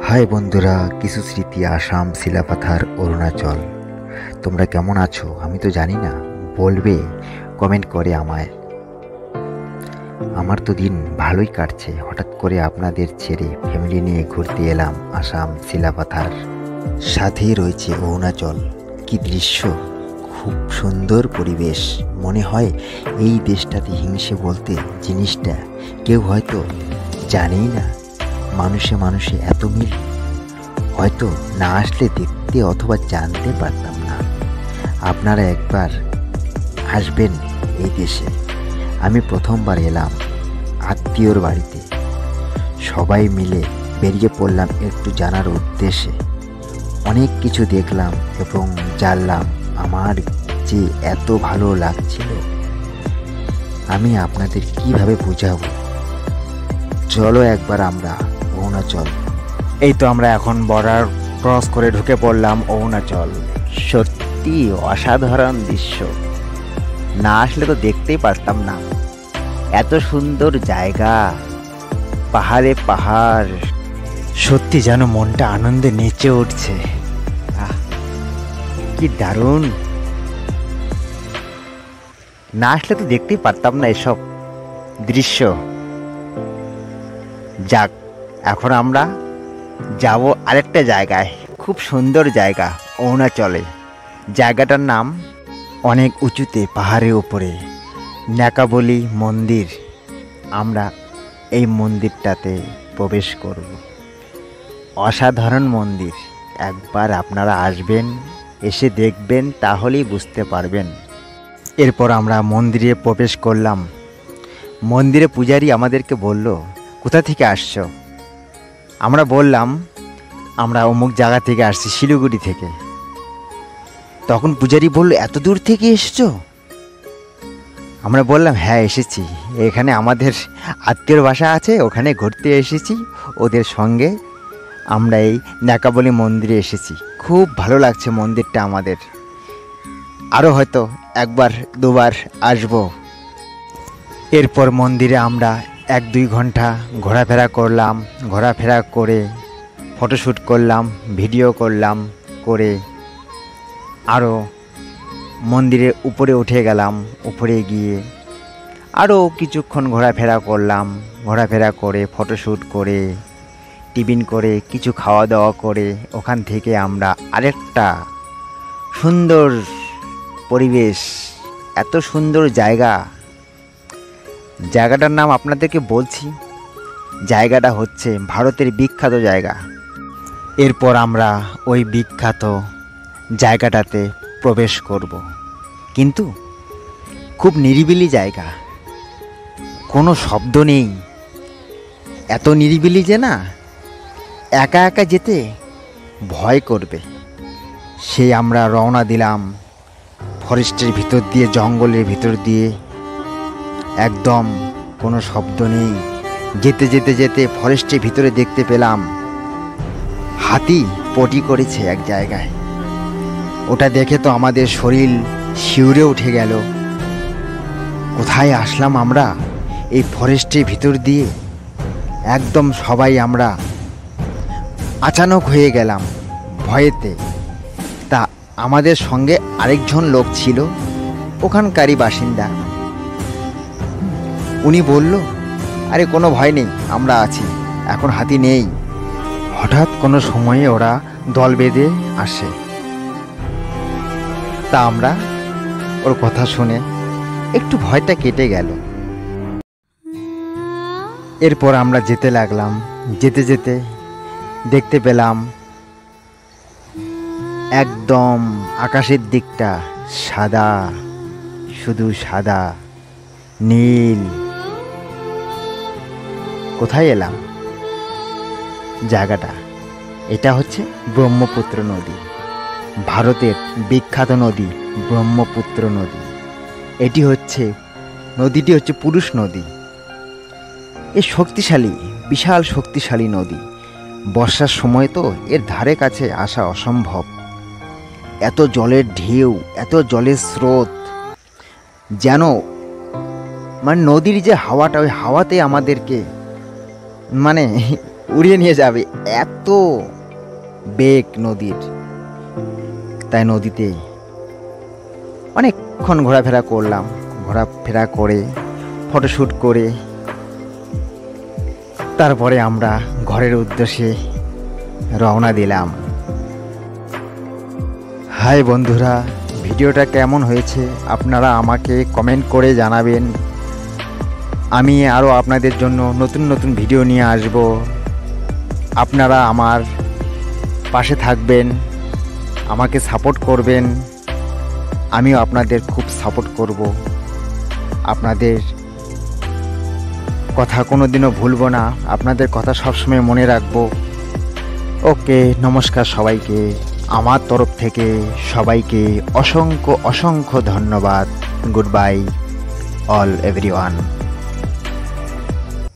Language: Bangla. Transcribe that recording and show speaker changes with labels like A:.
A: হাই বন্ধুরা, কিছু স্মৃতি আসাম, শিলাপাথার, অরুণাচল। তোমরা কেমন আছো আমি তো জানি না, বলবে কমেন্ট করে আমায়। আমার তো দিন ভালোই কাটছে। হঠাৎ করে আপনাদের ছেড়ে ফ্যামিলি নিয়ে ঘুরতে এলাম আসাম, শিলাপাথার। সাথেই রয়েছে অরুণাচল। কি দৃশ্য! খুব সুন্দর পরিবেশ। মনে হয় এই দেশটাতে হিংসে বলতে জিনিসটা কেউ হয়তো জানেই না। মানুষে মানুষে এত মিল, হয়তো না আসলে দেখতে অথবা জানতে পারতাম না। আপনারা একবার আসবেন এই দেশে। আমি প্রথমবার এলাম আত্মীয়র বাড়িতে। সবাই মিলে বেরিয়ে পড়লাম একটু জানার উদ্দেশ্যে। অনেক কিছু দেখলাম এবং জানলাম। আমার যে এত ভালো লাগছিল, আমি আপনাদের কিভাবে বোঝাবো। চলো একবার আমরা অরুণাচল। এই তো আমরা এখন বর্ডার ক্রস করে ঢুকে পড়লাম অরুণাচল। সত্যি অসাধারণ দৃশ্য, না আসলে তো দেখতেই পারতাম না। এত সুন্দর জায়গা, পাহাড়ে পাহাড়, সত্যি যেন মনটা আনন্দে নেচে উঠছে। আহ, কি দারুণ! না আসলে তো দেখতেই পারতাম না এসব দৃশ্য। যাক, এখন আমরা যাব আরেকটা জায়গায়। খুব সুন্দর জায়গা অরুণাচলে। জায়গাটার নাম অনেক উঁচুতে, পাহাড়ের উপরে ন্যাকাবলি মন্দির। আমরা এই মন্দিরটাতে প্রবেশ করব। অসাধারণ মন্দির। একবার আপনারা আসবেন, এসে দেখবেন, তাহলেই বুঝতে পারবেন। এরপর আমরা মন্দিরে প্রবেশ করলাম। মন্দিরে পূজারী আমাদেরকে বলল, কোথা থেকে আসছো? আমরা বললাম, আমরা অমুক জায়গা থেকে আসছি, শিলিগুড়ি থেকে। তখন পূজারী বলল, এত দূর থেকে এসছো? আমরা বললাম, হ্যাঁ এসেছি। এখানে আমাদের আত্মীয়র বাসা আছে, ওখানে ঘুরতে এসেছি। ওদের সঙ্গে আমরা এই ন্যাকাবলি মন্দিরে এসেছি। খুব ভালো লাগছে মন্দিরটা আমাদের। আরও হয়তো একবার দুবার আসবো। এরপর মন্দিরে আমরা 1-2 ঘন্টা ঘোরাফেরা করলাম। ঘোরাফেরা করে ফটোশ্যুট করলাম, ভিডিও করলাম। করে আরও মন্দিরের উপরে উঠে গেলাম। উপরে গিয়ে আরও কিছুক্ষণ ঘোরাফেরা করলাম। ঘোরাফেরা করে ফটোশ্যুট করে, টিফিন করে, কিছু খাওয়া দাওয়া করে ওখান থেকে আমরা আরেকটা সুন্দর পরিবেশ, এত সুন্দর জায়গা। জায়গাটার নাম আপনাদেরকে বলছি। জায়গাটা হচ্ছে ভারতের বিখ্যাত জায়গা। এরপর আমরা ওই বিখ্যাত জায়গাটাতে প্রবেশ করব। কিন্তু খুব নিরিবিলি জায়গা, কোনো শব্দ নেই। এত নিরিবিলি যে না, একা একা যেতে ভয় করবে। সেই আমরা রওনা দিলাম ফরেস্টের ভিতর দিয়ে, জঙ্গলের ভিতর দিয়ে। একদম কোনো শব্দ নেই। যেতে যেতে যেতে ফরেস্টের ভিতরে দেখতে পেলাম হাতি পটি করেছে এক জায়গায়। ওটা দেখে তো আমাদের শরীর শিউরে উঠে গেল। কোথায় আসলাম আমরা? এই ফরেস্টের ভিতর দিয়ে। একদম সবাই আমরা আচানক হয়ে গেলাম ভয়েতে। তা আমাদের সঙ্গে আরেকজন লোক ছিল, ওখানকারই বাসিন্দা। উনি বলল, আরে কোনো ভয় নেই, আমরা আছি, এখন হাতি নেই। হঠাৎ কোনো সময়ে ওরা দল বেঁধে আসে। তা আমরা ওর কথা শুনে একটু ভয়টা কেটে গেল। এরপর আমরা যেতে লাগলাম। যেতে যেতে দেখতে পেলাম একদম আকাশের দিকটা সাদা, শুধু সাদা, নীল। কোথায় এলাম? জায়গাটা, এটা হচ্ছে ব্রহ্মপুত্র নদী। ভারতের বিখ্যাত নদী ব্রহ্মপুত্র নদী। নদীটি হচ্ছে পুরুষ নদী। এ শক্তিশালী, বিশাল শক্তিশালী নদী। বর্ষার সময় তো এর ধারে কাছে আসা অসম্ভব। এত জলের ঢেউ, এত জলের স্রোত, যেন নদীর যে হাওয়াটা, ওই হাওয়াতে আমাদেরকে উড়িয়ে নিয়ে যাবে, এত বেগ নদীর। তাই নদীতে অনেকক্ষণ ঘোরাফেরা করলাম, ঘোরাফেরা করে ফটোশ্যুট করে তারপরে আমরা ঘরের উদ্দেশ্যে রওনা দিলাম। হাই বন্ধুরা, ভিডিওটা কেমন হয়েছে আপনারা আমাকে কমেন্ট করে জানাবেন। আমি আরও আপনাদের জন্য নতুন নতুন ভিডিও নিয়ে আসব। আপনারা আমার পাশে থাকবেন, আমাকে সাপোর্ট করবেন, আমিও আপনাদের খুব সাপোর্ট করব। আপনাদের কথা কোনো দিনও ভুলব না, আপনাদের কথা সবসময় মনে রাখব। ওকে, নমস্কার সবাইকে। আমার তরফ থেকে সবাইকে অসংখ্য অসংখ্য ধন্যবাদ। Good bye all everyone.